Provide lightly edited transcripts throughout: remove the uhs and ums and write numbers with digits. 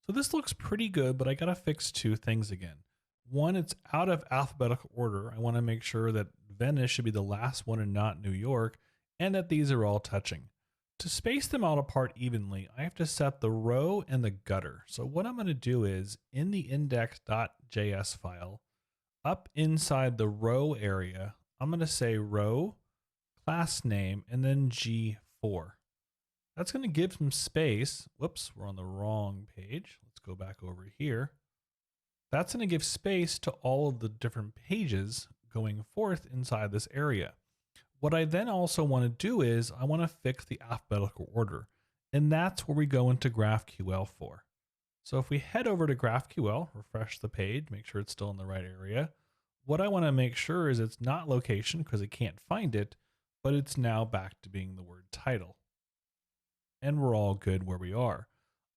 So this looks pretty good, but I got to fix two things again. One, it's out of alphabetical order. I want to make sure that Venice should be the last one and not New York, and that these are all touching. To space them out apart evenly, I have to set the row and the gutter. So what I'm going to do is in the index.js file, up inside the row area, I'm going to say row, class name, and then G4. That's going to give some space. Whoops, we're on the wrong page. Let's go back over here. That's going to give space to all of the different pages going forth inside this area. What I then also want to do is I want to fix the alphabetical order, and that's where we go into GraphQL for. So if we head over to GraphQL, refresh the page, make sure it's still in the right area. What I want to make sure is it's not location because it can't find it, but it's now back to being the word title. And we're all good where we are.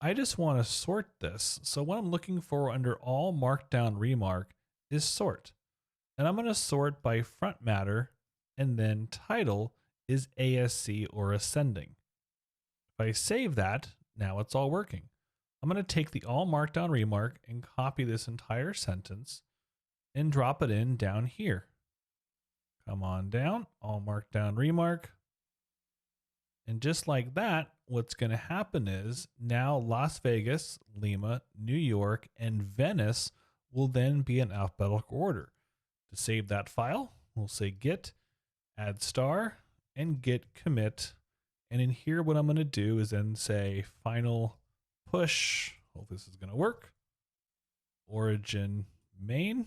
I just want to sort this. So what I'm looking for under all markdown remark is sort. And I'm going to sort by front matter, and then title is ASC or ascending. If I save that, now it's all working. I'm going to take the all markdown remark and copy this entire sentence and drop it in down here. Come on down, all markdown remark. And just like that, what's going to happen is now Las Vegas, Lima, New York, and Venice will then be in alphabetical order. To save that file, we'll say git add star and git commit. And in here, what I'm going to do is then say final push. Hope this is going to work. Origin main.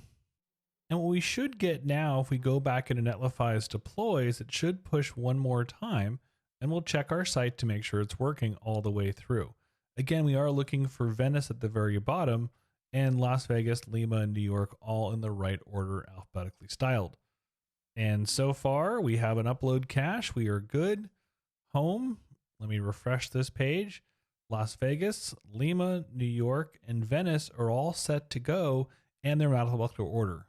And what we should get now, if we go back into Netlify's deploys, it should push one more time. And we'll check our site to make sure it's working all the way through. Again, we are looking for Venice at the very bottom and Las Vegas, Lima, and New York all in the right order, alphabetically styled. And so far, we have an upload cache. We are good. Home. Let me refresh this page. Las Vegas, Lima, New York, and Venice are all set to go, and they're in alphabetical order.